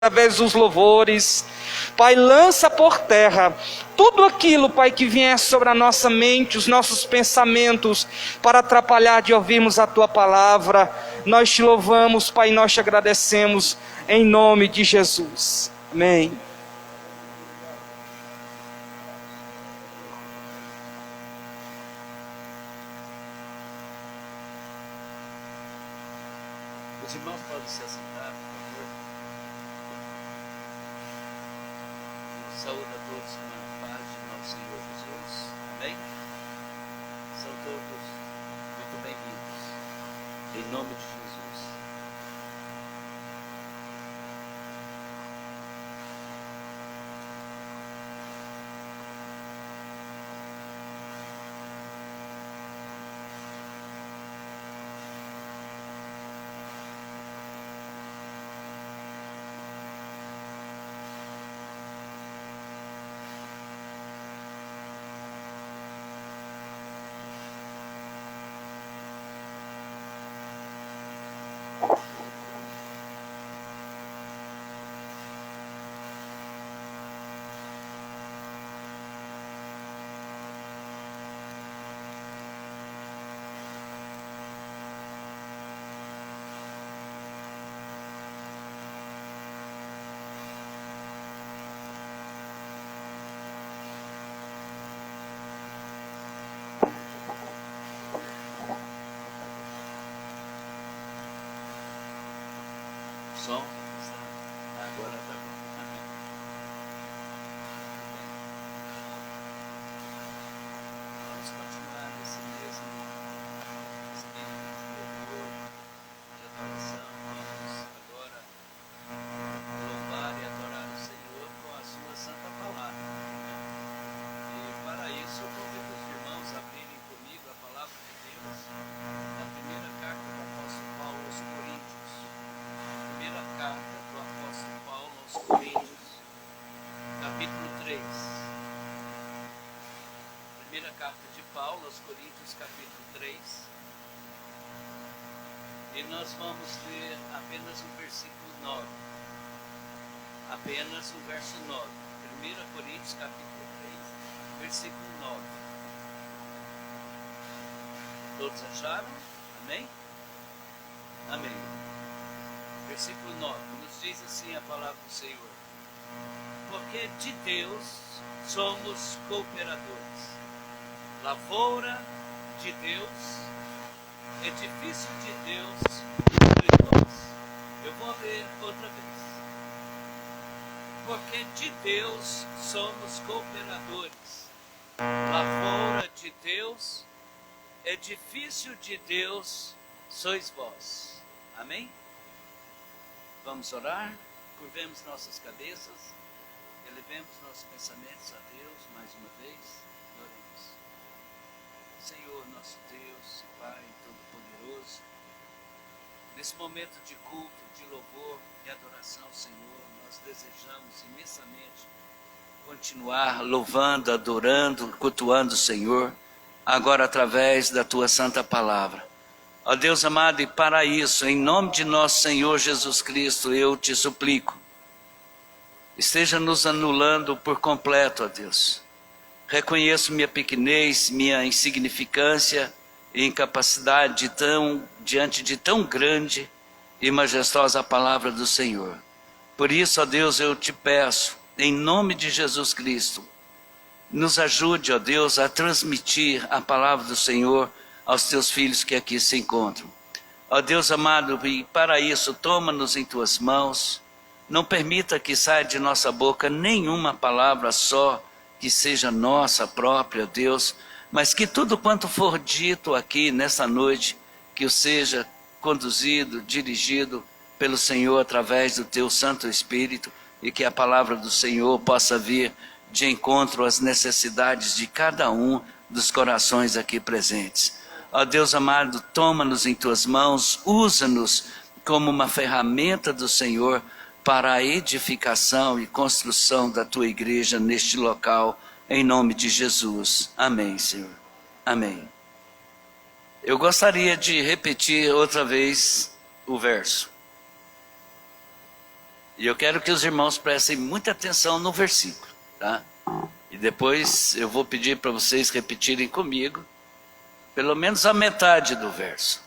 através dos louvores. Pai, lança por terra tudo aquilo, Pai, que vier sobre a nossa mente, os nossos pensamentos, para atrapalhar de ouvirmos a Tua palavra. Nós te louvamos, Pai, nós te agradecemos, em nome de Jesus. Amém. Os irmãos podem se assentar, por favor. Saúde a todos com a paz de nosso Senhor Jesus. Amém? São todos muito bem-vindos. Em nome de Jesus. Som? Agora está bom. Amém. Vamos continuar nesse mesmo espírito de louvor, de adoração. Vamos agora louvar e adorar o Senhor com a sua santa palavra. E para isso eu convido os irmãos a abrirem comigo a palavra de Deus na primeira carta do apóstolo Paulo aos Coríntios. Primeira carta do apóstolo Paulo aos Coríntios, capítulo 3. Primeira carta de Paulo aos Coríntios, capítulo 3. E nós vamos ler apenas o versículo 9. Apenas o verso 9. 1 Coríntios, capítulo 3, versículo 9. Todos acharam? Amém? Amém. Versículo 9, nos diz assim a palavra do Senhor: porque de Deus somos cooperadores, lavoura de Deus, edifício de Deus entre nós. Eu vou ler outra vez. Porque de Deus somos cooperadores, lavoura de Deus, edifício de Deus sois vós. Amém? Vamos orar, curvemos nossas cabeças, elevemos nossos pensamentos a Deus mais uma vez, oremos. Senhor, nosso Deus e Pai Todo-Poderoso, nesse momento de culto, de louvor e adoração, Senhor, nós desejamos imensamente continuar louvando, adorando, cultuando o Senhor, agora através da Tua Santa Palavra. Ó Deus amado, e para isso, em nome de nosso Senhor Jesus Cristo, eu te suplico, esteja nos anulando por completo, ó Deus. Reconheço minha pequenez, minha insignificância e incapacidade diante de tão grande e majestosa palavra do Senhor. Por isso, ó Deus, eu te peço, em nome de Jesus Cristo, nos ajude, ó Deus, a transmitir a palavra do Senhor aos teus filhos que aqui se encontram. Ó Deus amado, e para isso toma-nos em tuas mãos, não permita que saia de nossa boca nenhuma palavra só que seja nossa própria, Deus, mas que tudo quanto for dito aqui nessa noite, que o seja conduzido, dirigido pelo Senhor através do teu Santo Espírito, e que a palavra do Senhor possa vir de encontro às necessidades de cada um dos corações aqui presentes. Ó Deus amado, toma-nos em tuas mãos, usa-nos como uma ferramenta do Senhor para a edificação e construção da tua igreja neste local, em nome de Jesus. Amém, Senhor. Amém. Eu gostaria de repetir outra vez o verso. E eu quero que os irmãos prestem muita atenção no versículo, tá? E depois eu vou pedir para vocês repetirem comigo, pelo menos a metade do verso.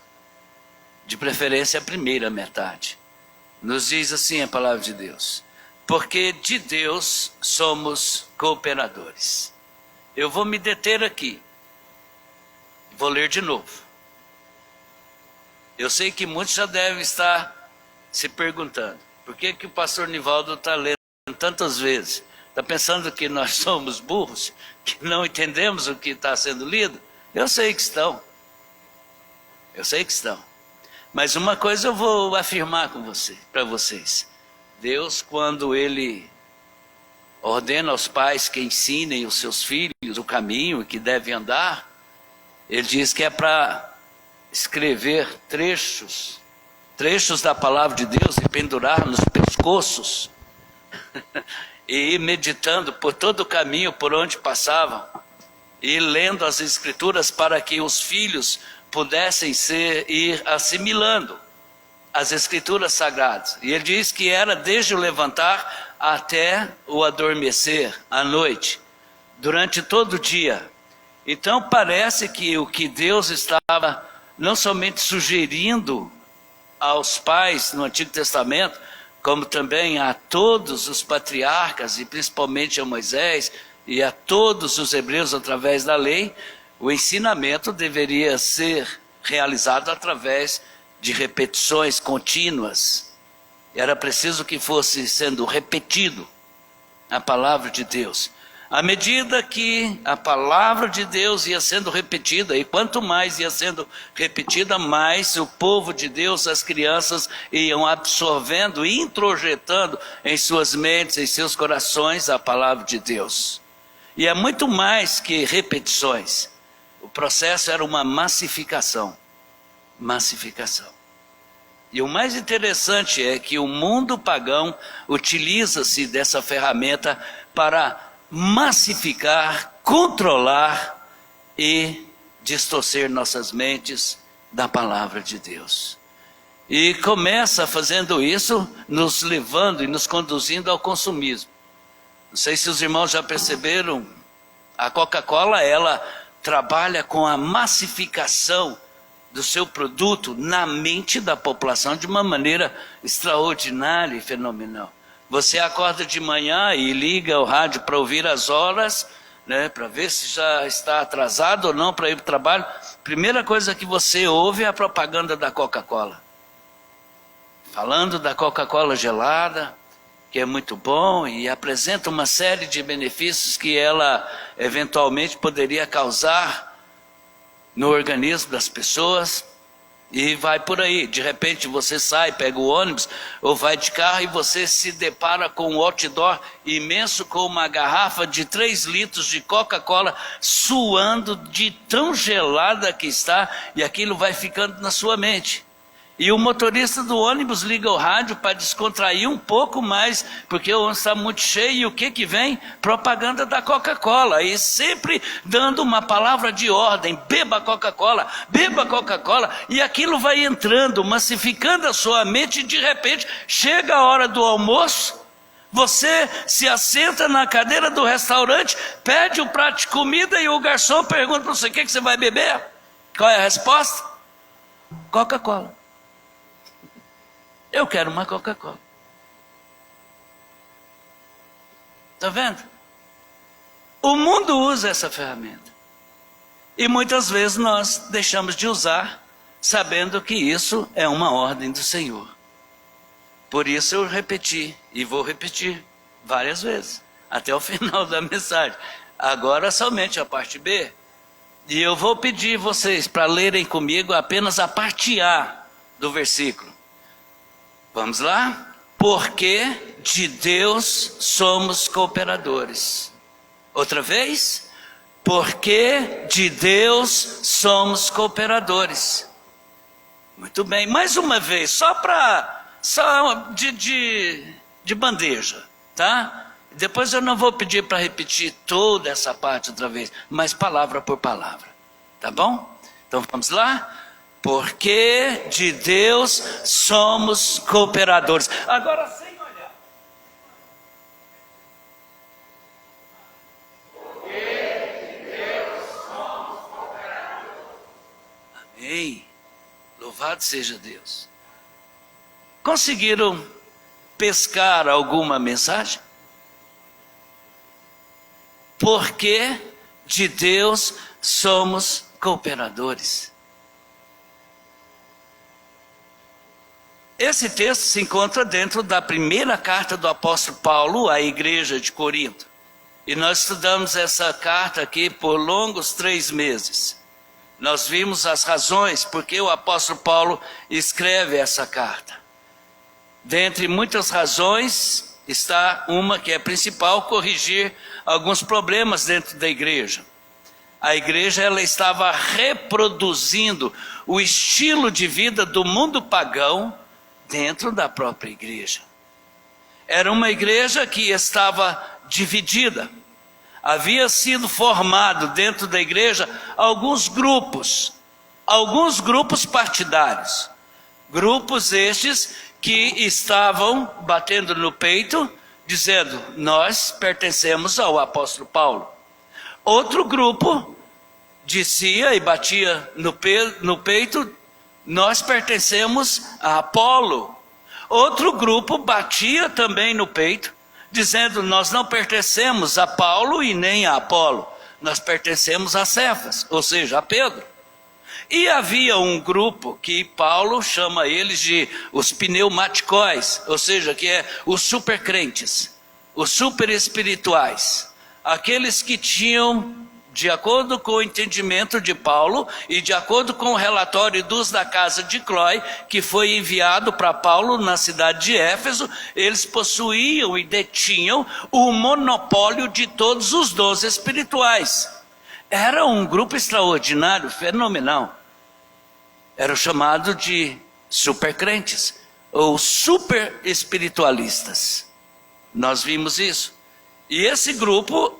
De preferência a primeira metade. Nos diz assim a palavra de Deus: porque de Deus somos cooperadores. Eu vou me deter aqui. Vou ler de novo. Eu sei que muitos já devem estar se perguntando: por que o pastor Nivaldo está lendo tantas vezes? Está pensando que nós somos burros? Que não entendemos o que está sendo lido? Eu sei que estão. Eu sei que estão. Mas uma coisa eu vou afirmar para vocês. Deus, quando Ele ordena aos pais que ensinem os seus filhos o caminho que devem andar, Ele diz que é para escrever trechos da palavra de Deus e pendurar nos pescoços e ir meditando por todo o caminho por onde passavam e lendo as escrituras para que os filhos pudessem ir assimilando as escrituras sagradas. E ele diz que era desde o levantar até o adormecer, à noite, durante todo o dia. Então parece que o que Deus estava não somente sugerindo aos pais no Antigo Testamento, como também a todos os patriarcas, e principalmente a Moisés, e a todos os hebreus através da lei, o ensinamento deveria ser realizado através de repetições contínuas. Era preciso que fosse sendo repetido a palavra de Deus. À medida que a palavra de Deus ia sendo repetida, e quanto mais ia sendo repetida, mais o povo de Deus, as crianças, iam absorvendo e introjetando em suas mentes, em seus corações, a palavra de Deus. E é muito mais que repetições. O processo era uma massificação. Massificação. E o mais interessante é que o mundo pagão utiliza-se dessa ferramenta para massificar, controlar e distorcer nossas mentes da palavra de Deus. E começa fazendo isso, nos levando e nos conduzindo ao consumismo. Não sei se os irmãos já perceberam, a Coca-Cola, ela trabalha com a massificação do seu produto na mente da população de uma maneira extraordinária e fenomenal. Você acorda de manhã e liga o rádio para ouvir as horas, né, para ver se já está atrasado ou não para ir para o trabalho. Primeira coisa que você ouve é a propaganda da Coca-Cola. Falando da Coca-Cola gelada, que é muito bom e apresenta uma série de benefícios que ela eventualmente poderia causar no organismo das pessoas, e vai por aí. De repente você sai, pega o ônibus ou vai de carro e você se depara com um outdoor imenso com uma garrafa de 3 litros de Coca-Cola suando de tão gelada que está, e aquilo vai ficando na sua mente. E o motorista do ônibus liga o rádio para descontrair um pouco mais, porque o ônibus está muito cheio, e o que vem? Propaganda da Coca-Cola, e sempre dando uma palavra de ordem: beba Coca-Cola, e aquilo vai entrando, massificando a sua mente, e de repente chega a hora do almoço, você se assenta na cadeira do restaurante, pede um prato de comida, e o garçom pergunta para você: o que você vai beber? Qual é a resposta? Coca-Cola. Eu quero uma Coca-Cola. Está vendo? O mundo usa essa ferramenta. E muitas vezes nós deixamos de usar, sabendo que isso é uma ordem do Senhor. Por isso eu repeti, e vou repetir várias vezes, até o final da mensagem. Agora somente a parte B. E eu vou pedir vocês para lerem comigo apenas a parte A do versículo. Vamos lá? Porque de Deus somos cooperadores. Outra vez? Porque de Deus somos cooperadores. Muito bem, mais uma vez, só de bandeja, tá? Depois eu não vou pedir para repetir toda essa parte outra vez, mas palavra por palavra, tá bom? Então vamos lá? Porque de Deus somos cooperadores. Agora sem olhar. Louvado seja Deus. Conseguiram pescar alguma mensagem? Porque de Deus somos cooperadores. Esse texto se encontra dentro da primeira carta do apóstolo Paulo à igreja de Corinto. E nós estudamos essa carta aqui por longos 3 meses. Nós vimos as razões porque o apóstolo Paulo escreve essa carta. Dentre muitas razões, está uma que é principal: corrigir alguns problemas dentro da igreja. A igreja ela estava reproduzindo o estilo de vida do mundo pagão dentro da própria igreja. Era uma igreja que estava dividida. Havia sido formado dentro da igreja alguns grupos partidários. Grupos estes que estavam batendo no peito, dizendo: nós pertencemos ao apóstolo Paulo. Outro grupo dizia e batia no peito: nós pertencemos a Apolo. Outro grupo batia também no peito, dizendo: nós não pertencemos a Paulo e nem a Apolo, nós pertencemos a Cefas, ou seja, a Pedro. E havia um grupo que Paulo chama eles de os pneumaticóis, ou seja, que é os supercrentes, os super espirituais, aqueles que tinham, de acordo com o entendimento de Paulo e de acordo com o relatório dos da casa de Cloé, que foi enviado para Paulo na cidade de Éfeso, eles possuíam e detinham o monopólio de todos os dons espirituais. Era um grupo extraordinário, fenomenal. Era chamado de supercrentes ou super espiritualistas. Nós vimos isso. E esse grupo,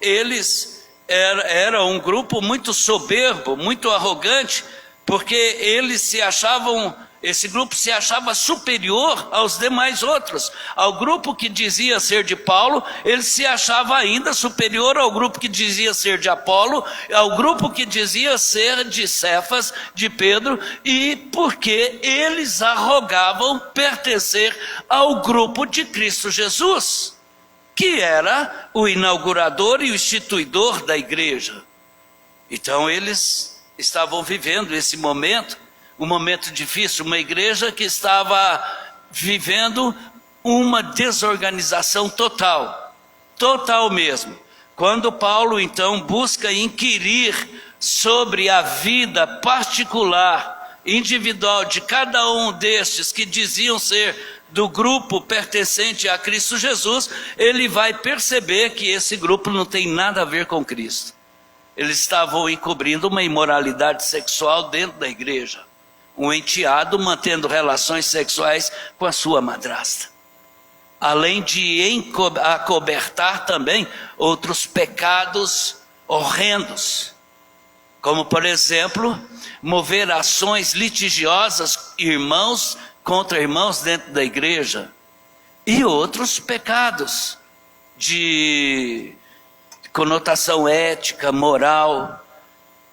era um grupo muito soberbo, muito arrogante, porque esse grupo se achava superior aos demais outros. Ao grupo que dizia ser de Paulo, ele se achava ainda superior ao grupo que dizia ser de Apolo, ao grupo que dizia ser de Cefas, de Pedro, e porque eles arrogavam pertencer ao grupo de Cristo Jesus, que era o inaugurador e o instituidor da igreja. Então eles estavam vivendo esse momento, um momento difícil, uma igreja que estava vivendo uma desorganização total mesmo. Quando Paulo então busca inquirir sobre a vida particular, individual de cada um destes que diziam ser do grupo pertencente a Cristo Jesus, ele vai perceber que esse grupo não tem nada a ver com Cristo. Eles estavam encobrindo uma imoralidade sexual dentro da igreja. Um enteado mantendo relações sexuais com a sua madrasta. Além de acobertar também outros pecados horrendos. Como, por exemplo, mover ações litigiosas, irmãos contra irmãos dentro da igreja, e outros pecados de conotação ética, moral,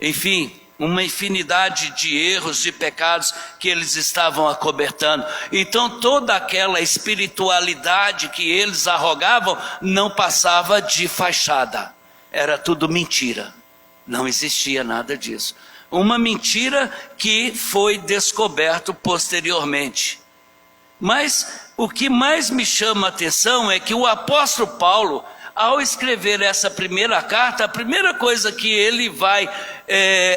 enfim, uma infinidade de erros, de pecados que eles estavam acobertando. Então toda aquela espiritualidade que eles arrogavam não passava de fachada, era tudo mentira, não existia nada disso. Uma mentira que foi descoberto posteriormente. Mas o que mais me chama a atenção é que o apóstolo Paulo, ao escrever essa primeira carta, a primeira coisa que ele vai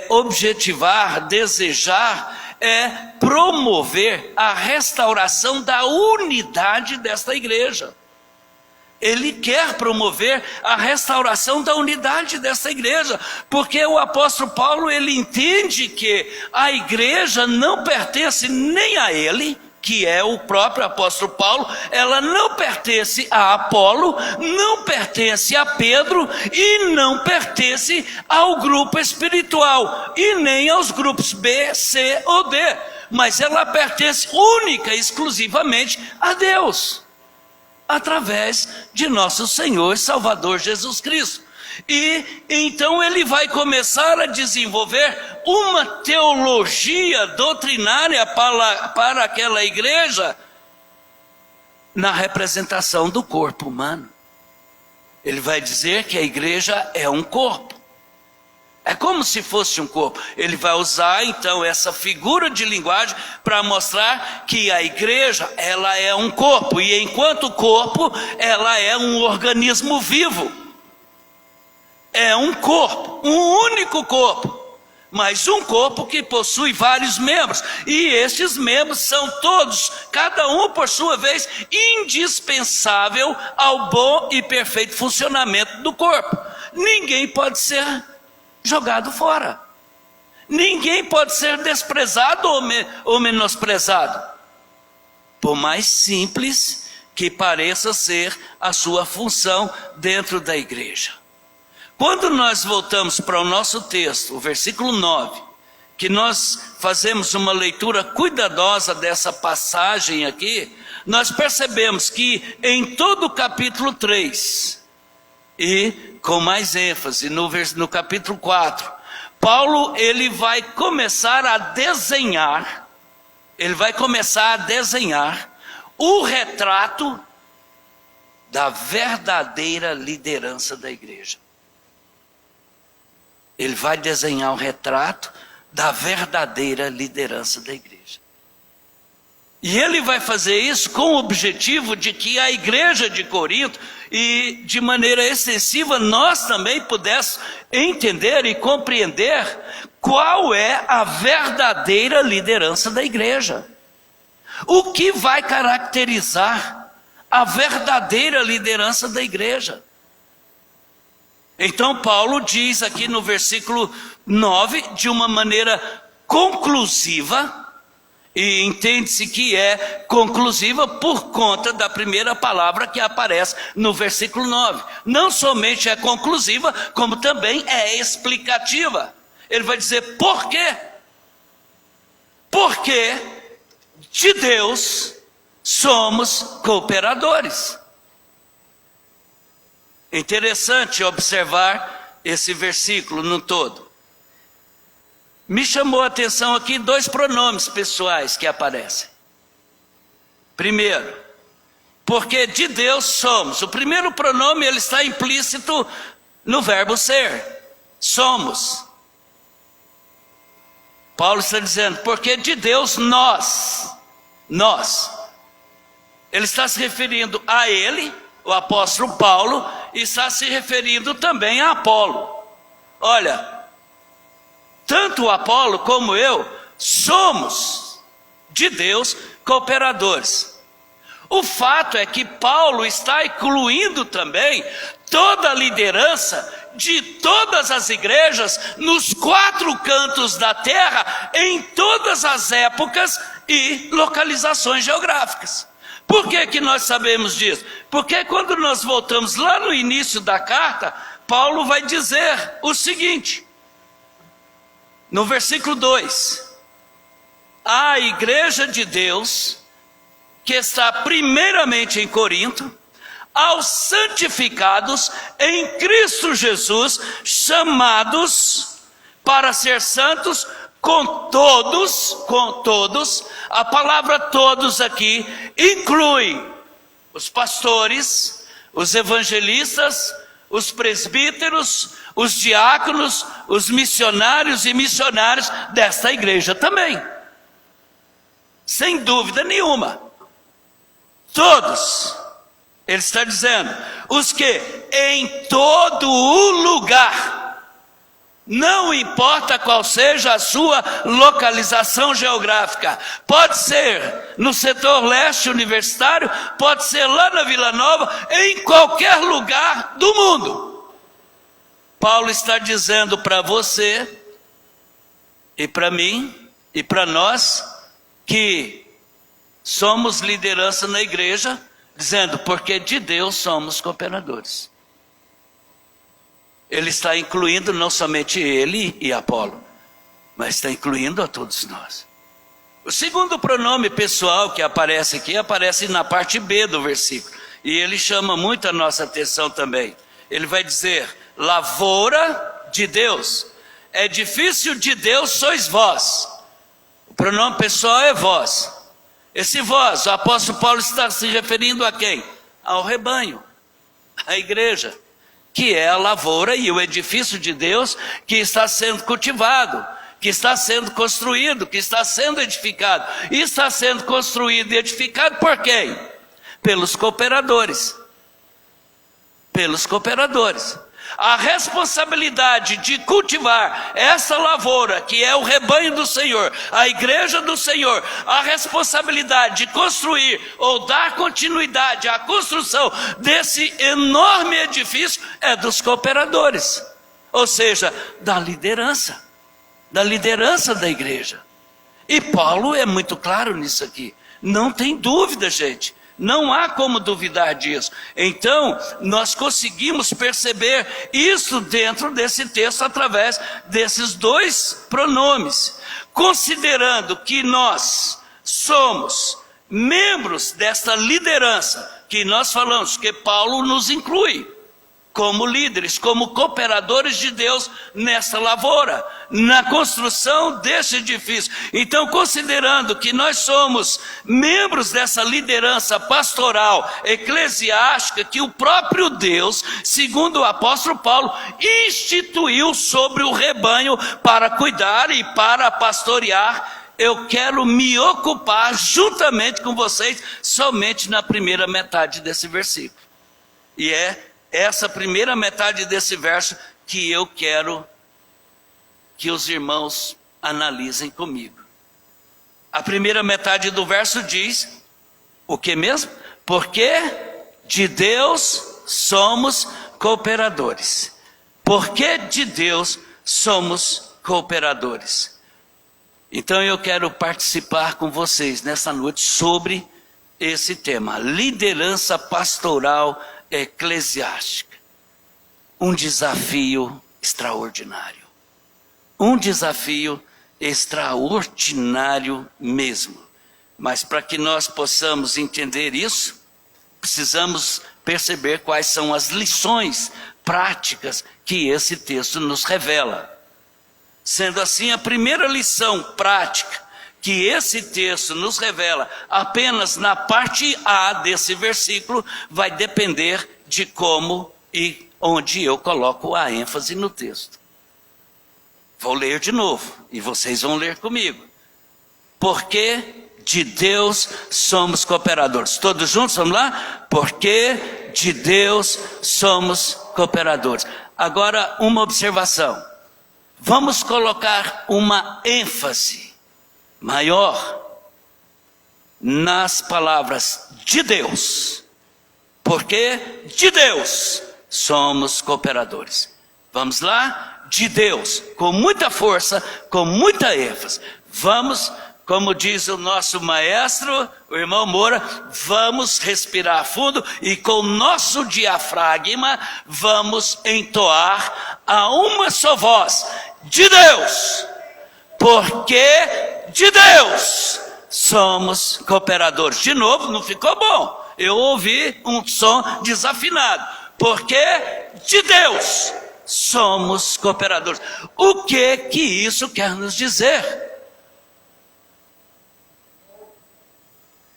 objetivar, desejar, é promover a restauração da unidade desta igreja. Ele quer promover a restauração da unidade dessa igreja, porque o apóstolo Paulo, ele entende que a igreja não pertence nem a ele, que é o próprio apóstolo Paulo, ela não pertence a Apolo, não pertence a Pedro e não pertence ao grupo espiritual e nem aos grupos B, C ou D, mas ela pertence única e exclusivamente a Deus, através de nosso Senhor e Salvador Jesus Cristo. E então ele vai começar a desenvolver uma teologia doutrinária para aquela igreja na representação do corpo humano. Ele vai dizer que a igreja é um corpo. É como se fosse um corpo. Ele vai usar então essa figura de linguagem para mostrar que a igreja, ela é um corpo. E enquanto corpo, ela é um organismo vivo. É um corpo, um único corpo. Mas um corpo que possui vários membros. E estes membros são todos, cada um por sua vez, indispensável ao bom e perfeito funcionamento do corpo. Ninguém pode ser jogado fora. Ninguém pode ser desprezado ou menosprezado, por mais simples que pareça ser a sua função dentro da igreja. Quando nós voltamos para o nosso texto, o versículo 9, que nós fazemos uma leitura cuidadosa dessa passagem aqui, nós percebemos que em todo o capítulo 3, e com mais ênfase no capítulo 4, Paulo ele vai começar a desenhar o retrato da verdadeira liderança da igreja. Ele vai desenhar o retrato da verdadeira liderança da igreja. E ele vai fazer isso com o objetivo de que a igreja de Corinto, e de maneira extensiva, nós também pudéssemos entender e compreender qual é a verdadeira liderança da igreja. O que vai caracterizar a verdadeira liderança da igreja? Então Paulo diz aqui no versículo 9, de uma maneira conclusiva, e entende-se que é conclusiva por conta da primeira palavra que aparece no versículo 9. Não somente é conclusiva, como também é explicativa. Ele vai dizer por quê? Porque de Deus somos cooperadores. É interessante observar esse versículo no todo. Me chamou a atenção aqui 2 pronomes pessoais que aparecem. Primeiro, porque de Deus somos. O primeiro pronome ele está implícito no verbo ser. Somos. Paulo está dizendo, porque de Deus nós. Ele está se referindo a ele, o apóstolo Paulo, e está se referindo também a Apolo. Olha, tanto o Apolo como eu somos de Deus cooperadores. O fato é que Paulo está incluindo também toda a liderança de todas as igrejas nos 4 cantos da terra, em todas as épocas e localizações geográficas. Por que nós sabemos disso? Porque quando nós voltamos lá no início da carta, Paulo vai dizer o seguinte, no versículo 2, a igreja de Deus, que está primeiramente em Corinto, aos santificados em Cristo Jesus, chamados para ser santos, com todos, a palavra todos aqui inclui os pastores, os evangelistas, os presbíteros, os diáconos, os missionários e missionárias desta igreja também. Sem dúvida nenhuma. Todos. Ele está dizendo, os que em todo o lugar, não importa qual seja a sua localização geográfica, pode ser no setor leste universitário, pode ser lá na Vila Nova, em qualquer lugar do mundo. Paulo está dizendo para você, e para mim, e para nós, que somos liderança na igreja, dizendo, porque de Deus somos cooperadores. Ele está incluindo não somente ele e Apolo, mas está incluindo a todos nós. O segundo pronome pessoal que aparece aqui, aparece na parte B do versículo. E ele chama muito a nossa atenção também. Ele vai dizer, lavoura de Deus, edifício de Deus sois vós. O pronome pessoal é vós. Esse vós, o apóstolo Paulo está se referindo a quem? Ao rebanho, à igreja, que é a lavoura e o edifício de Deus que está sendo cultivado, que está sendo construído, que está sendo edificado. E está sendo construído e edificado por quem? Pelos cooperadores. Pelos cooperadores. A responsabilidade de cultivar essa lavoura, que é o rebanho do Senhor, a igreja do Senhor, a responsabilidade de construir ou dar continuidade à construção desse enorme edifício é dos cooperadores, ou seja, da liderança da igreja. E Paulo é muito claro nisso aqui, não tem dúvida, gente. Não há como duvidar disso. Então, nós conseguimos perceber isso dentro desse texto através desses dois pronomes. Considerando que nós somos membros desta liderança, que nós falamos que Paulo nos inclui como líderes, como cooperadores de Deus nessa lavoura, na construção desse edifício. Então, considerando que nós somos membros dessa liderança pastoral, eclesiástica, que o próprio Deus, segundo o apóstolo Paulo, instituiu sobre o rebanho para cuidar e para pastorear, eu quero me ocupar juntamente com vocês somente na primeira metade desse versículo. E é essa primeira metade desse verso que eu quero que os irmãos analisem comigo. A primeira metade do verso diz o que mesmo? Porque de Deus somos cooperadores. Porque de Deus somos cooperadores. Então eu quero participar com vocês nessa noite sobre esse tema, liderança pastoral eclesiástica. Um desafio extraordinário. Um desafio extraordinário mesmo. Mas para que nós possamos entender isso, precisamos perceber quais são as lições práticas que esse texto nos revela. Sendo assim, a primeira lição prática que esse texto nos revela apenas na parte A desse versículo vai depender de como e onde eu coloco a ênfase no texto. Vou ler de novo e vocês vão ler comigo. Porque de Deus somos cooperadores. Todos juntos, vamos lá? Porque de Deus somos cooperadores. Agora, uma observação. Vamos colocar uma ênfase maior nas palavras de Deus, porque de Deus somos cooperadores. Vamos lá? De Deus, com muita força, com muita ênfase. Vamos, como diz o nosso maestro, o irmão Moura, vamos respirar fundo e com o nosso diafragma vamos entoar a uma só voz, de Deus, porque de Deus somos cooperadores. De novo, não ficou bom. Eu ouvi um som desafinado. Porque de Deus somos cooperadores. O que isso quer nos dizer?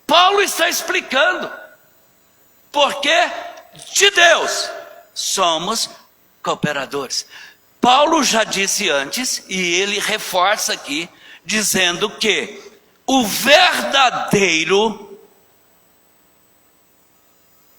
Paulo está explicando. Porque de Deus somos cooperadores. Paulo já disse antes, e ele reforça aqui, dizendo que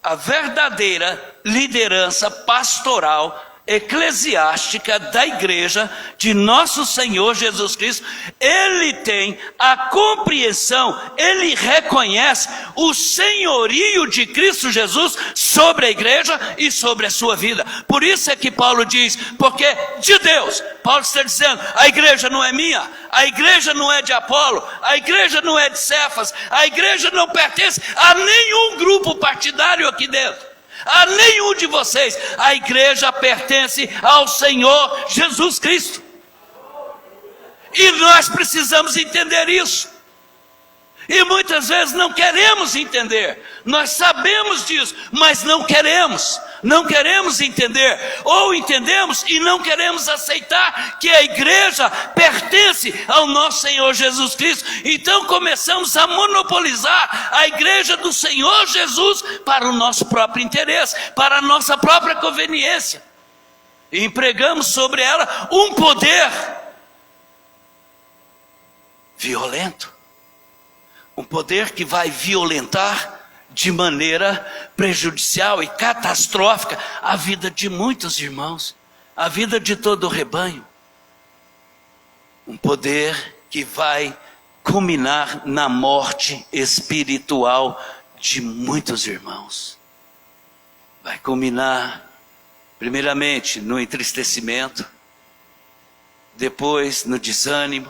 a verdadeira liderança pastoral eclesiástica da igreja de nosso Senhor Jesus Cristo, ele tem a compreensão, ele reconhece o senhorio de Cristo Jesus sobre a igreja e sobre a sua vida. Por isso é que Paulo diz, porque de Deus, Paulo está dizendo, a igreja não é minha, a igreja não é de Apolo, a igreja não é de Cefas, a igreja não pertence a nenhum grupo partidário aqui dentro. A nenhum de vocês, a igreja pertence ao Senhor Jesus Cristo. E nós precisamos entender isso. E muitas vezes não queremos entender. Nós sabemos disso, mas não queremos. não queremos entender, ou entendemos e não queremos aceitar que a igreja pertence ao nosso Senhor Jesus Cristo. Então começamos a monopolizar a igreja do Senhor Jesus para o nosso próprio interesse, para a nossa própria conveniência. E empregamos sobre ela um poder violento, um poder que vai violentar de maneira prejudicial e catastrófica a vida de muitos irmãos, a vida de todo o rebanho. Um poder que vai culminar na morte espiritual de muitos irmãos. Vai culminar, primeiramente, no entristecimento, depois no desânimo,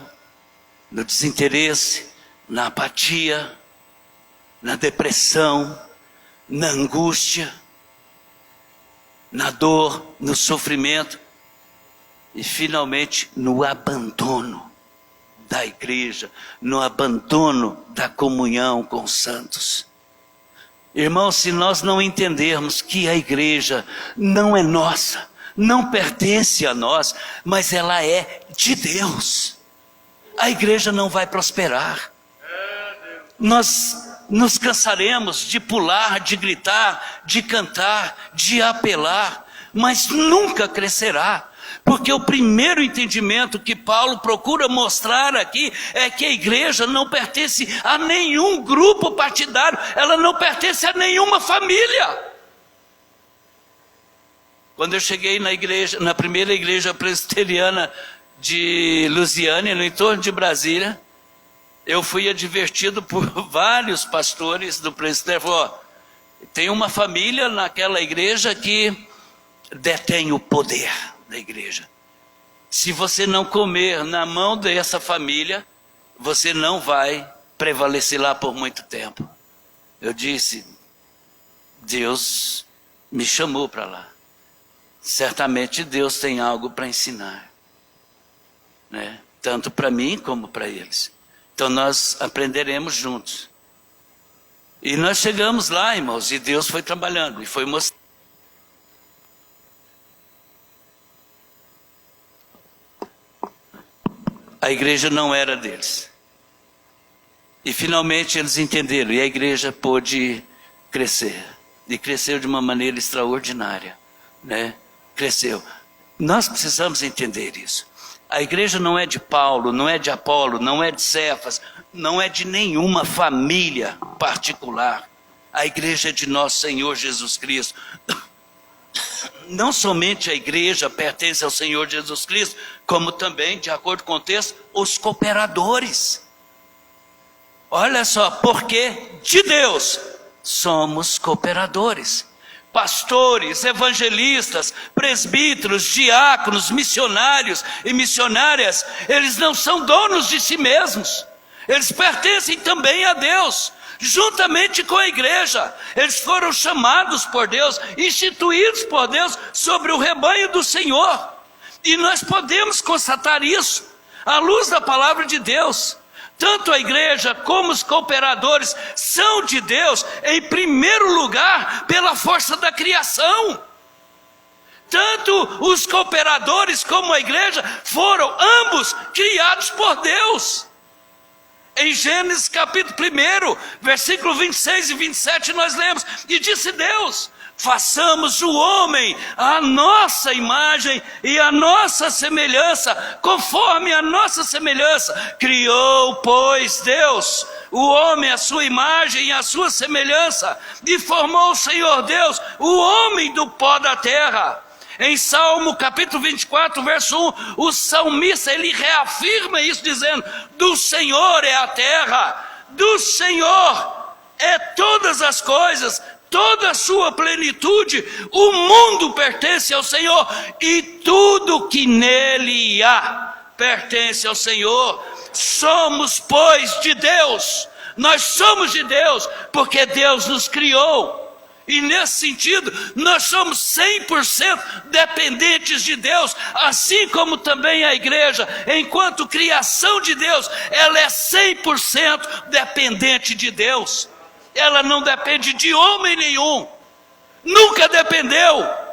no desinteresse, na apatia, na depressão, na angústia, na dor, no sofrimento e finalmente no abandono da igreja, no abandono da comunhão com os santos. Irmãos, se nós não entendermos que a igreja não é nossa, não pertence a nós, mas ela é de Deus, a igreja não vai prosperar. Nós nos cansaremos de pular, de gritar, de cantar, de apelar, mas nunca crescerá, porque o primeiro entendimento que Paulo procura mostrar aqui é que a igreja não pertence a nenhum grupo partidário, ela não pertence a nenhuma família. Quando eu cheguei na igreja, na primeira igreja presbiteriana de Lusiânia, no entorno de Brasília, eu fui advertido por vários pastores do presbitério. Falou: tem uma família naquela igreja que detém o poder da igreja. Se você não comer na mão dessa família, você não vai prevalecer lá por muito tempo. Eu disse: Deus me chamou para lá. Certamente Deus tem algo para ensinar, né? Tanto para mim como para eles. Então nós aprenderemos juntos. E nós chegamos lá, irmãos, e Deus foi trabalhando e foi mostrando. A igreja não era deles. E finalmente eles entenderam, e a igreja pôde crescer. E cresceu de uma maneira extraordinária, né? Cresceu. Nós precisamos entender isso. A igreja não é de Paulo, não é de Apolo, não é de Cefas, não é de nenhuma família particular. A igreja é de nosso Senhor Jesus Cristo. Não somente a igreja pertence ao Senhor Jesus Cristo, como também, de acordo com o texto, os cooperadores. Olha só, porque de Deus somos cooperadores. Pastores, evangelistas, presbíteros, diáconos, missionários e missionárias, eles não são donos de si mesmos, eles pertencem também a Deus, juntamente com a igreja. Eles foram chamados por Deus, instituídos por Deus sobre o rebanho do Senhor, e nós podemos constatar isso à luz da palavra de Deus. Tanto a igreja como os cooperadores são de Deus, em primeiro lugar, pela força da criação. Tanto os cooperadores como a igreja foram ambos criados por Deus. Em Gênesis capítulo 1, versículo 26 e 27 nós lemos: e disse Deus: façamos o homem à nossa imagem e à nossa semelhança, conforme a nossa semelhança. Criou, pois, Deus o homem à sua imagem e à sua semelhança, e formou o Senhor Deus o homem do pó da terra. Em Salmo capítulo 24, verso 1, o salmista ele reafirma isso dizendo: do Senhor é a terra, do Senhor é todas as coisas, toda a sua plenitude, o mundo pertence ao Senhor, e tudo que nele há pertence ao Senhor. Somos, pois, de Deus. Nós somos de Deus, porque Deus nos criou. E nesse sentido, nós somos 100% dependentes de Deus, assim como também a igreja, enquanto criação de Deus, ela é 100% dependente de Deus. Ela não depende de homem nenhum, nunca dependeu.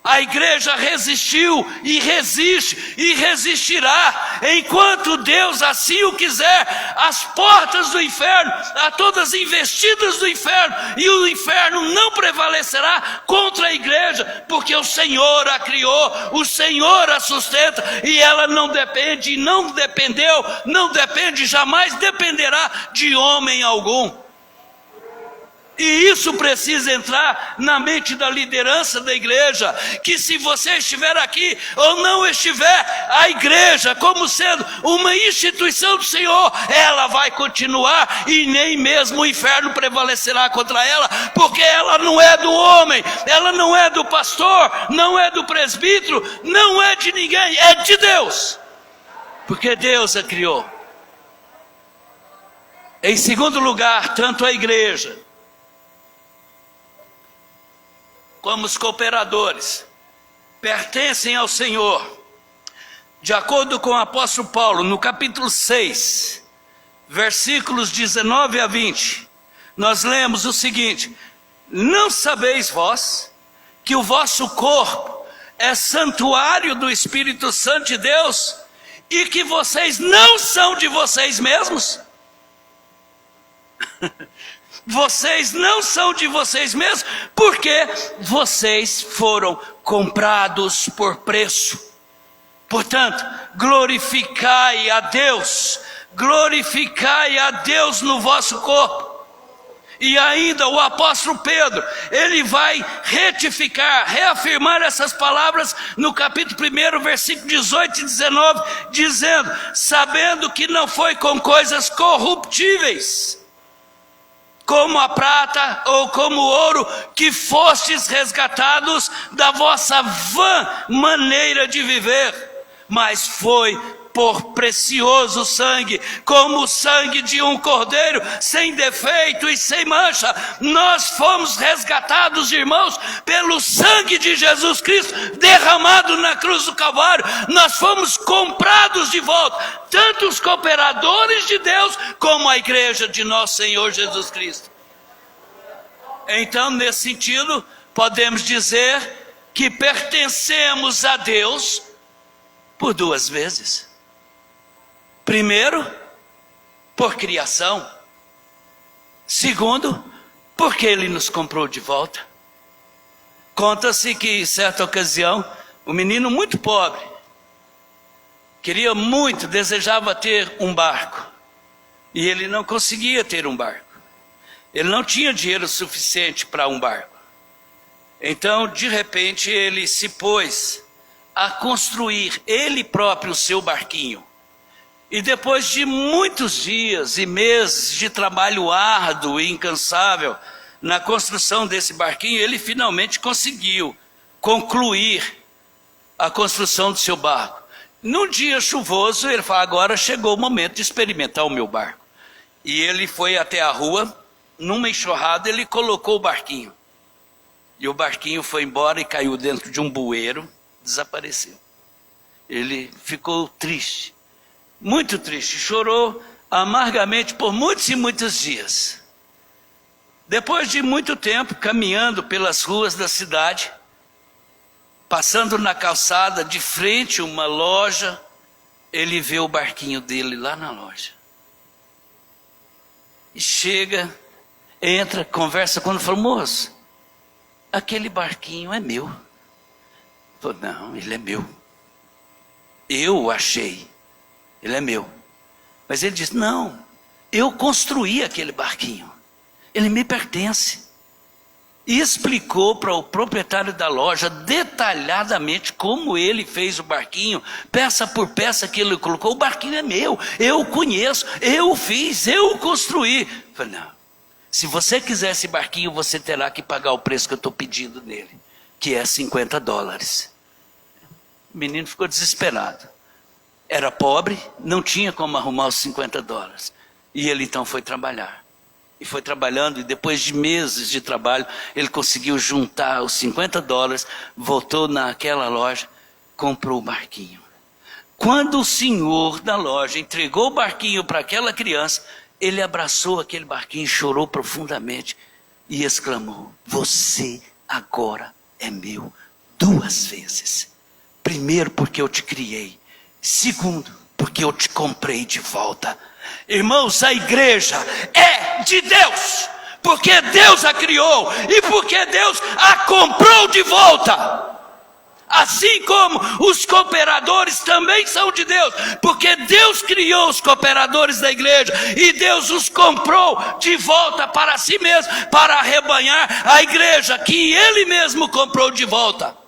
A igreja resistiu e resiste e resistirá enquanto Deus assim o quiser. As portas do inferno, a todas investidas do inferno, e o inferno não prevalecerá contra a igreja, porque o Senhor a criou, o Senhor a sustenta, e ela não depende, não dependeu, não depende, jamais dependerá de homem algum. E isso precisa entrar na mente da liderança da igreja, que se você estiver aqui ou não estiver, a igreja como sendo uma instituição do Senhor, ela vai continuar e nem mesmo o inferno prevalecerá contra ela, porque ela não é do homem, ela não é do pastor, não é do presbítero, não é de ninguém, é de Deus, porque Deus a criou. Em segundo lugar, tanto a igreja como os cooperadores pertencem ao Senhor. De acordo com o apóstolo Paulo, no capítulo 6, versículos 19 a 20, nós lemos o seguinte: não sabeis vós que o vosso corpo é santuário do Espírito Santo de Deus, e que vocês não são de vocês mesmos? Vocês não são de vocês mesmos, porque vocês foram comprados por preço. Portanto, glorificai a Deus no vosso corpo. E ainda o apóstolo Pedro, ele vai retificar, reafirmar essas palavras no capítulo 1, versículo 18 e 19, dizendo: sabendo que não foi com coisas corruptíveis, como a prata ou como o ouro, que fostes resgatados da vossa vã maneira de viver, mas foi por precioso sangue, como o sangue de um cordeiro, sem defeito e sem mancha. Nós fomos resgatados, irmãos, pelo sangue de Jesus Cristo, derramado na cruz do Calvário. Nós fomos comprados de volta, tanto os cooperadores de Deus, como a igreja de nosso Senhor Jesus Cristo. Então, nesse sentido, podemos dizer que pertencemos a Deus por duas vezes. Primeiro, por criação. Segundo, porque Ele nos comprou de volta. Conta-se que, em certa ocasião, um menino muito pobre queria muito, desejava ter um barco. E ele não conseguia ter um barco. Ele não tinha dinheiro suficiente para um barco. Então, de repente, ele se pôs a construir ele próprio o seu barquinho. E depois de muitos dias e meses de trabalho árduo e incansável na construção desse barquinho, ele finalmente conseguiu concluir a construção do seu barco. Num dia chuvoso, ele falou: agora chegou o momento de experimentar o meu barco. E ele foi até a rua, numa enxurrada, ele colocou o barquinho. E o barquinho foi embora e caiu dentro de um bueiro, desapareceu. Ele ficou triste. Muito triste, chorou amargamente por muitos e muitos dias. Depois de muito tempo caminhando pelas ruas da cidade, passando na calçada de frente a uma loja, ele vê o barquinho dele lá na loja. E chega, entra, conversa com ele, fala: moço, aquele barquinho é meu. Ele falou: não, ele é meu. Eu o achei. Ele é meu. Mas ele disse: não, eu construí aquele barquinho. Ele me pertence. E explicou para o proprietário da loja detalhadamente como ele fez o barquinho, peça por peça que ele colocou. O barquinho é meu, eu o conheço, eu o fiz, eu o construí. Eu falei: não, se você quiser esse barquinho, você terá que pagar o preço que eu estou pedindo nele, que é $50. O menino ficou desesperado. Era pobre, não tinha como arrumar os $50. E ele então foi trabalhar. E foi trabalhando, e depois de meses de trabalho, ele conseguiu juntar os $50, voltou naquela loja, comprou o barquinho. Quando o senhor da loja entregou o barquinho para aquela criança, ele abraçou aquele barquinho e chorou profundamente. e exclamou: você agora é meu 2 vezes. Primeiro, porque eu te criei. Segundo, porque eu te comprei de volta. Irmãos, a igreja é de Deus, porque Deus a criou e porque Deus a comprou de volta. Assim como os cooperadores também são de Deus, porque Deus criou os cooperadores da igreja e Deus os comprou de volta para si mesmo, para arrebanhar a igreja que Ele mesmo comprou de volta.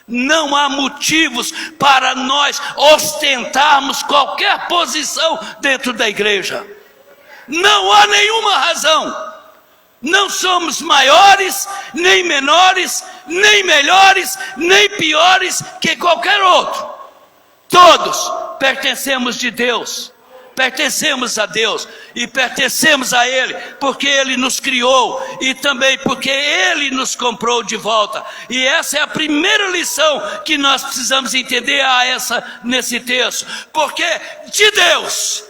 Não há motivos para nós ostentarmos qualquer posição dentro da igreja. Não há nenhuma razão. Não somos maiores, nem menores, nem melhores, nem piores que qualquer outro. Todos pertencemos de Deus, pertencemos a Deus e pertencemos a Ele, porque Ele nos criou e também porque Ele nos comprou de volta. E essa é a primeira lição que nós precisamos entender nesse texto, porque de Deus,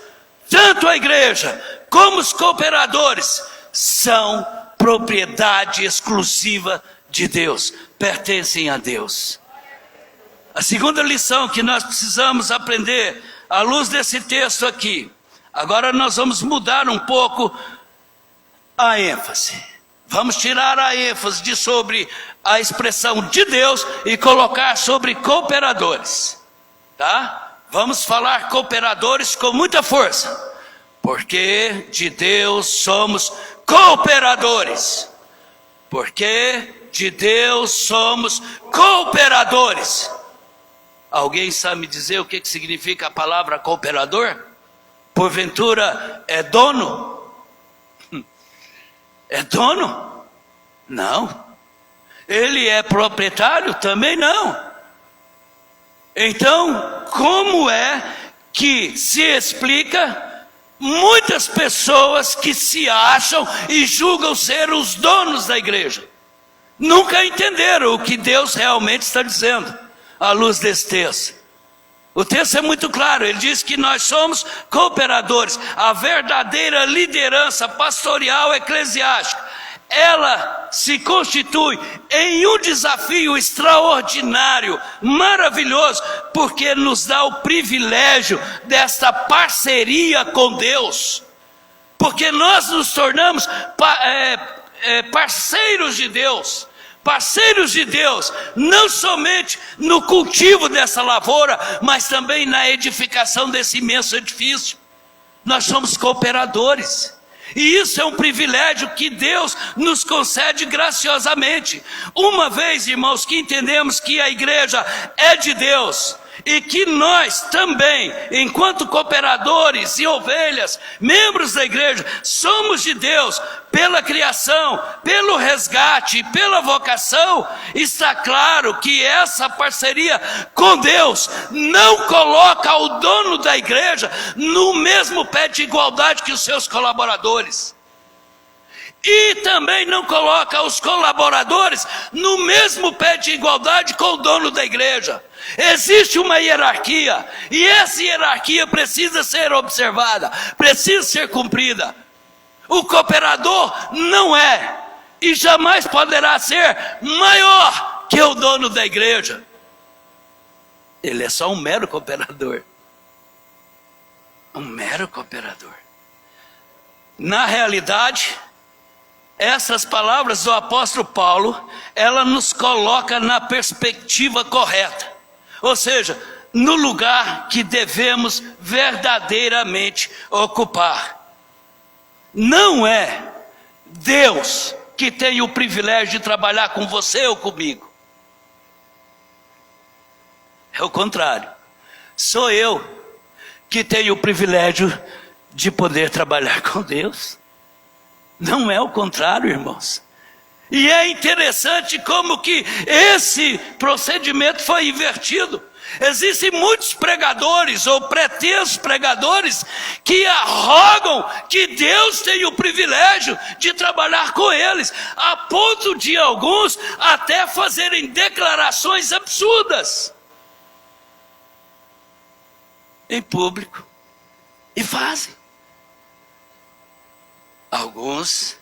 tanto a igreja como os cooperadores são propriedade exclusiva de Deus, pertencem a Deus. A segunda lição que nós precisamos aprender, à luz desse texto aqui, agora nós vamos mudar um pouco a ênfase. Vamos tirar a ênfase de sobre a expressão de Deus e colocar sobre cooperadores, tá? Vamos falar cooperadores com muita força, porque de Deus somos cooperadores. Porque de Deus somos cooperadores. Alguém sabe me dizer o que significa a palavra cooperador? Porventura é dono? É dono? Não. Ele é proprietário? Também não. Então, como é que se explica muitas pessoas que se acham e julgam ser os donos da igreja? Nunca entenderam o que Deus realmente está dizendo à luz desse texto. O texto é muito claro, ele diz que nós somos cooperadores. A verdadeira liderança pastoral eclesiástica, ela se constitui em um desafio extraordinário, maravilhoso, porque nos dá o privilégio desta parceria com Deus, porque nós nos tornamos parceiros de Deus. Parceiros de Deus, não somente no cultivo dessa lavoura, mas também na edificação desse imenso edifício. Nós somos cooperadores. E isso é um privilégio que Deus nos concede graciosamente. Uma vez, irmãos, que entendemos que a igreja é de Deus, e que nós também, enquanto cooperadores e ovelhas, membros da igreja, somos de Deus pela criação, pelo resgate, pela vocação, está claro que essa parceria com Deus não coloca o dono da igreja no mesmo pé de igualdade que os seus colaboradores. E também não coloca os colaboradores no mesmo pé de igualdade com o dono da igreja. Existe uma hierarquia, e essa hierarquia precisa ser observada, precisa ser cumprida. O cooperador não é, e jamais poderá ser, maior que o dono da igreja. Ele é só um mero cooperador. Um mero cooperador. Na realidade, essas palavras do apóstolo Paulo, ela nos coloca na perspectiva correta. Ou seja, no lugar que devemos verdadeiramente ocupar. Não é Deus que tem o privilégio de trabalhar com você ou comigo. É o contrário. Sou eu que tenho o privilégio de poder trabalhar com Deus. Não é o contrário, irmãos. E é interessante como que esse procedimento foi invertido. Existem muitos pregadores ou pretensos pregadores que arrogam que Deus tem o privilégio de trabalhar com eles, a ponto de alguns até fazerem declarações absurdas em público. E fazem. Alguns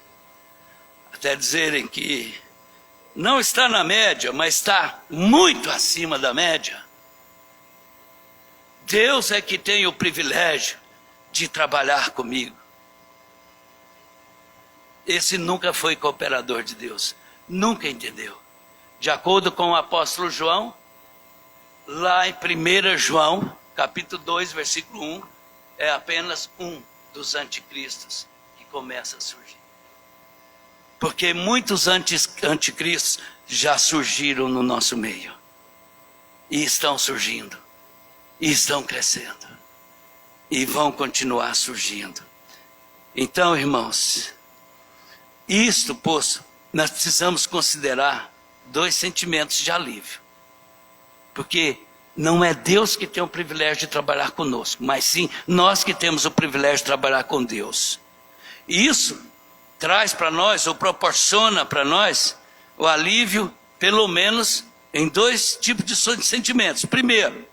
até dizerem que não está na média, mas está muito acima da média. Deus é que tem o privilégio de trabalhar comigo. Esse nunca foi cooperador de Deus, nunca entendeu. De acordo com o apóstolo João, lá em 1 João, capítulo 2, versículo 1, é apenas um dos anticristos que começa a surgir. Porque muitos anticristos já surgiram no nosso meio. E estão surgindo. E estão crescendo. E vão continuar surgindo. Então, irmãos, isto posto, nós precisamos considerar 2 sentimentos de alívio. Porque não é Deus que tem o privilégio de trabalhar conosco, mas sim nós que temos o privilégio de trabalhar com Deus. E isso traz para nós, ou proporciona para nós, o alívio, pelo menos, em 2 tipos de sentimentos. Primeiro,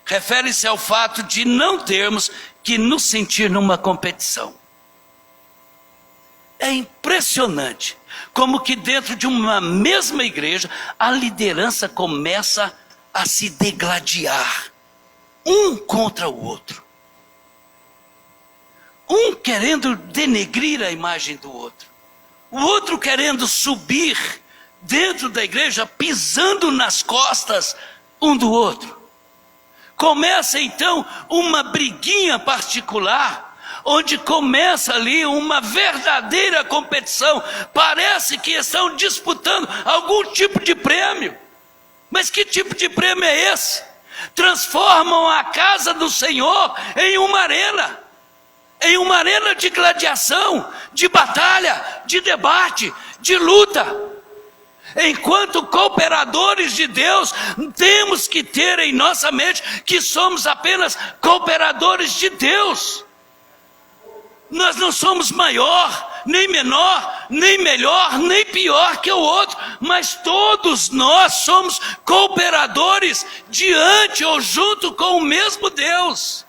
refere-se ao fato de não termos que nos sentir numa competição. É impressionante como que dentro de uma mesma igreja, a liderança começa a se degladiar, um contra o outro. Um querendo denegrir a imagem do outro. O outro querendo subir dentro da igreja, pisando nas costas um do outro. Começa então uma briguinha particular, onde começa ali uma verdadeira competição. Parece que estão disputando algum tipo de prêmio. Mas que tipo de prêmio é esse? Transformam a casa do Senhor em uma arena. Em uma arena de gladiação, de batalha, de debate, de luta. Enquanto cooperadores de Deus, temos que ter em nossa mente que somos apenas cooperadores de Deus. Nós não somos maior, nem menor, nem melhor, nem pior que o outro, mas todos nós somos cooperadores diante ou junto com o mesmo Deus.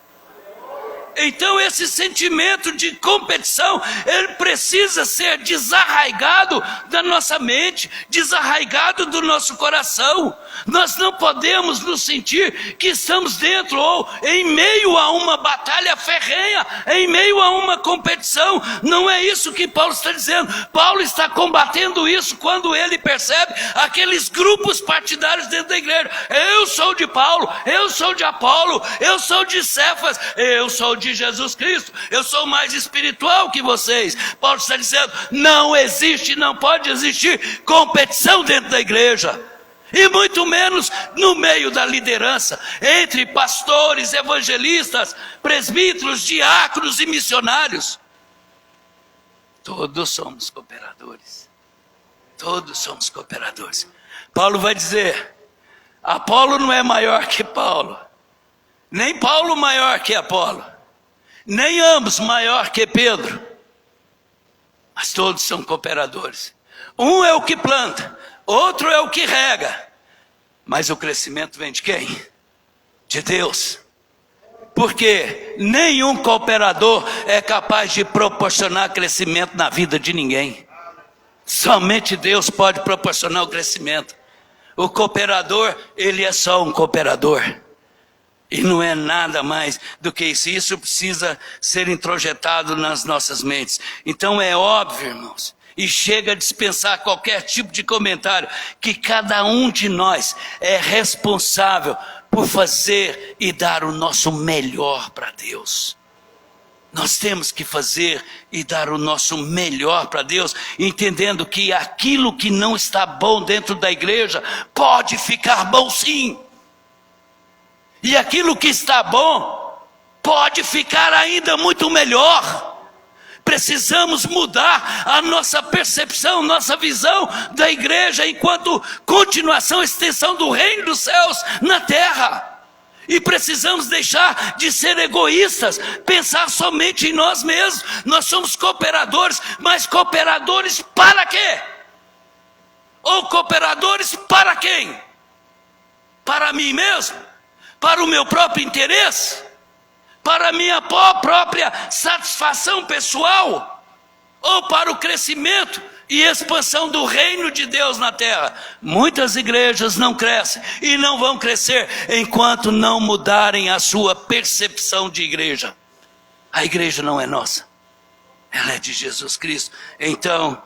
Então esse sentimento de competição, ele precisa ser desarraigado da nossa mente, desarraigado do nosso coração. Nós não podemos nos sentir que estamos dentro ou em meio a uma batalha ferrenha, em meio a uma competição. Não é isso que Paulo está dizendo. Paulo está combatendo isso quando ele percebe aqueles grupos partidários dentro da igreja. Eu sou de Paulo, eu sou de Apolo, eu sou de Cefas, eu sou de Jesus Cristo, eu sou mais espiritual que vocês. Paulo está dizendo, não existe, não pode existir competição dentro da igreja, e muito menos no meio da liderança, entre pastores, evangelistas, presbíteros, diáconos e missionários. Todos somos cooperadores, todos somos cooperadores. Paulo vai dizer, Apolo não é maior que Paulo, nem Paulo maior que Apolo, nem ambos maior que Pedro, mas todos são cooperadores. Um é o que planta, outro é o que rega, mas o crescimento vem de quem? De Deus. Porque nenhum cooperador é capaz de proporcionar crescimento na vida de ninguém. Somente Deus pode proporcionar o crescimento. O cooperador, ele é só um cooperador. E não é nada mais do que isso. Isso precisa ser introjetado nas nossas mentes. Então é óbvio, irmãos, e chega a dispensar qualquer tipo de comentário, que cada um de nós é responsável por fazer e dar o nosso melhor para Deus. Nós temos que fazer e dar o nosso melhor para Deus, entendendo que aquilo que não está bom dentro da igreja pode ficar bom sim. E aquilo que está bom pode ficar ainda muito melhor. Precisamos mudar a nossa percepção, nossa visão da igreja enquanto continuação, extensão do reino dos céus na terra. E precisamos deixar de ser egoístas, pensar somente em nós mesmos. Nós somos cooperadores, mas cooperadores para quê? Ou cooperadores para quem? Para mim mesmo? Para o meu próprio interesse? Para a minha própria satisfação pessoal? Ou para o crescimento e expansão do reino de Deus na terra. Muitas igrejas não crescem e não vão crescer enquanto não mudarem a sua percepção de igreja. A igreja não é nossa, ela é de Jesus Cristo. Então,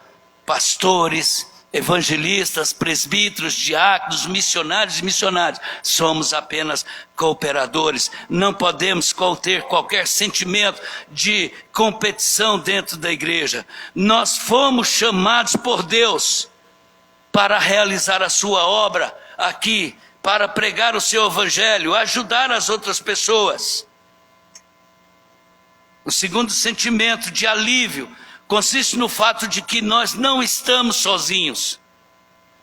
pastores, evangelistas, presbíteros, diáconos, missionários e missionárias, somos apenas cooperadores. Não podemos conter qualquer sentimento de competição dentro da igreja. Nós fomos chamados por Deus para realizar a sua obra aqui, para pregar o seu evangelho, ajudar as outras pessoas. O segundo sentimento de alívio consiste no fato de que nós não estamos sozinhos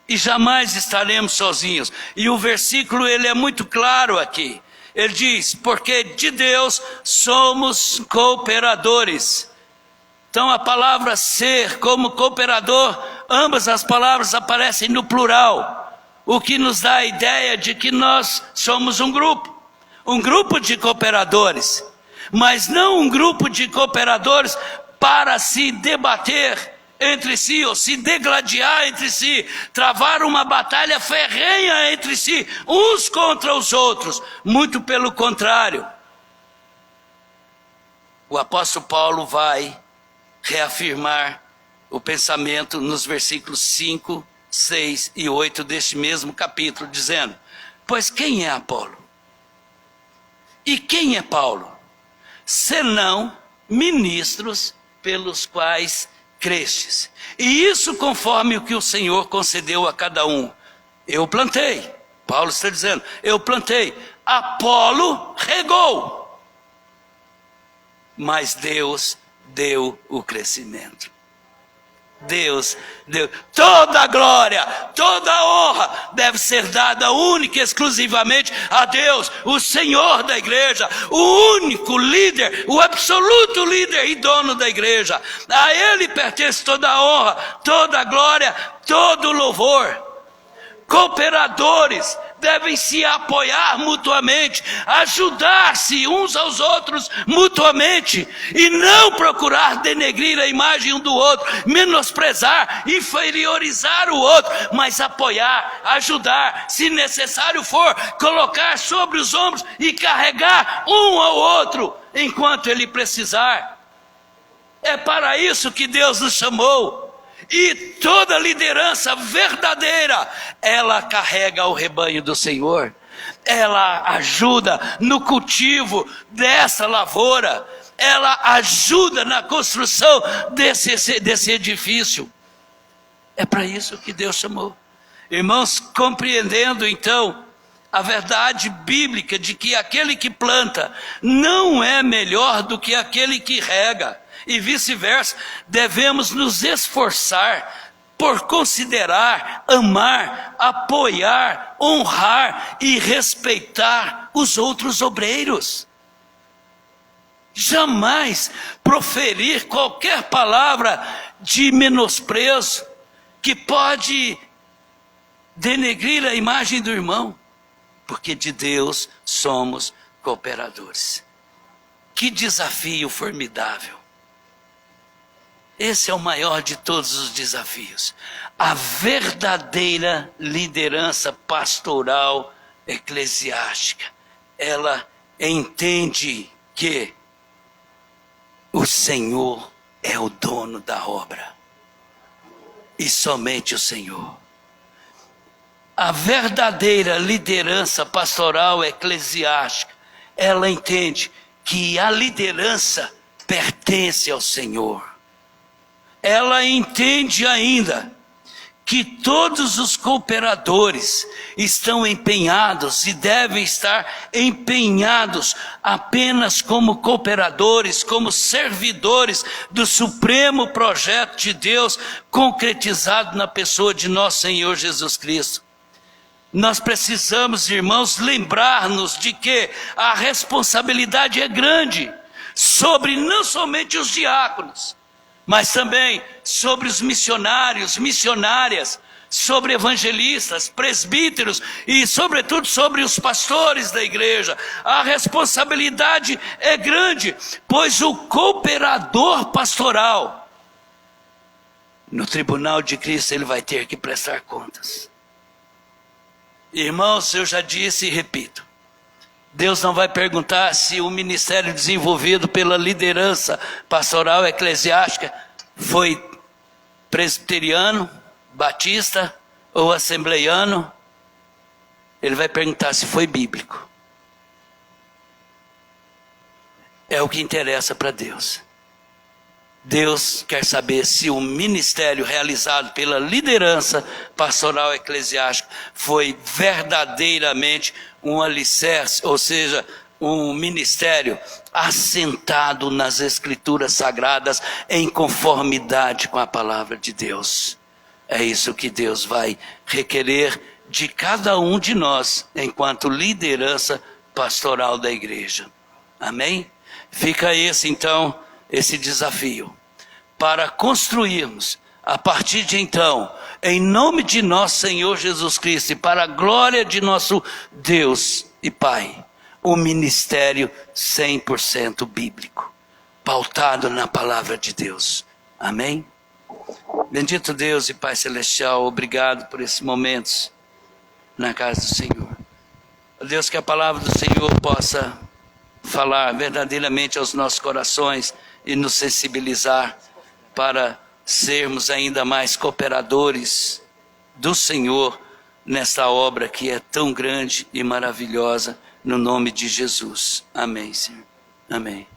e jamais estaremos sozinhos. E o versículo ele é muito claro aqui. Ele diz: porque de Deus somos cooperadores. Então a palavra ser como cooperador, ambas as palavras aparecem no plural, o que nos dá a ideia de que nós somos um grupo de cooperadores, mas não um grupo de cooperadores para se debater entre si, ou se degladiar entre si, travar uma batalha ferrenha entre si, uns contra os outros. Muito pelo contrário. O apóstolo Paulo vai reafirmar o pensamento nos versículos 5, 6 e 8 deste mesmo capítulo, dizendo: pois quem é Apolo? E quem é Paulo? Senão ministros pelos quais crestes. E isso conforme o que o Senhor concedeu a cada um. Eu plantei. Paulo está dizendo, eu plantei. Apolo regou. Mas Deus deu o crescimento. Deus deu. Toda a glória, toda a honra deve ser dada única e exclusivamente a Deus, o Senhor da igreja, o único líder, o absoluto líder e dono da igreja. A Ele pertence toda a honra, toda a glória, todo o louvor. Cooperadores devem se apoiar mutuamente, ajudar-se uns aos outros mutuamente, e não procurar denegrir a imagem um do outro, menosprezar, inferiorizar o outro, mas apoiar, ajudar, se necessário for, colocar sobre os ombros e carregar um ao outro, enquanto ele precisar. É para isso que Deus nos chamou. E toda liderança verdadeira, ela carrega o rebanho do Senhor. Ela ajuda no cultivo dessa lavoura. Ela ajuda na construção desse edifício. É para isso que Deus chamou. Irmãos, compreendendo então a verdade bíblica de que aquele que planta não é melhor do que aquele que rega, e vice-versa, devemos nos esforçar por considerar, amar, apoiar, honrar e respeitar os outros obreiros. Jamais proferir qualquer palavra de menosprezo que pode denegrir a imagem do irmão, porque de Deus somos cooperadores. Que desafio formidável! Esse é o maior de todos os desafios. A verdadeira liderança pastoral eclesiástica, ela entende que o Senhor é o dono da obra. E somente o Senhor. A verdadeira liderança pastoral eclesiástica, ela entende que a liderança pertence ao Senhor. Ela entende ainda que todos os cooperadores estão empenhados e devem estar empenhados apenas como cooperadores, como servidores do supremo projeto de Deus concretizado na pessoa de nosso Senhor Jesus Cristo. Nós precisamos, irmãos, lembrar-nos de que a responsabilidade é grande sobre não somente os diáconos, mas também sobre os missionários, missionárias, sobre evangelistas, presbíteros e, sobretudo, sobre os pastores da igreja. A responsabilidade é grande, pois o cooperador pastoral No tribunal de Cristo ele vai ter que prestar contas. Irmãos, eu já disse e repito, Deus não vai perguntar se o ministério desenvolvido pela liderança pastoral eclesiástica foi presbiteriano, batista ou assembleiano. Ele vai perguntar se foi bíblico. É o que interessa para Deus. Deus quer saber se o ministério realizado pela liderança pastoral eclesiástica foi verdadeiramente um alicerce, ou seja, um ministério assentado nas Escrituras Sagradas em conformidade com a palavra de Deus. É isso que Deus vai requerer de cada um de nós enquanto liderança pastoral da igreja. Amém? Fica esse desafio, para construirmos, a partir de então, em nome de nosso Senhor Jesus Cristo, e para a glória de nosso Deus e Pai, o ministério 100% bíblico, pautado na palavra de Deus. Amém? Bendito Deus e Pai Celestial, obrigado por esses momentos na casa do Senhor. Deus, que a palavra do Senhor possa falar verdadeiramente aos nossos corações e nos sensibilizar para sermos ainda mais cooperadores do Senhor nesta obra que é tão grande e maravilhosa, no nome de Jesus. Amém, Senhor. Amém.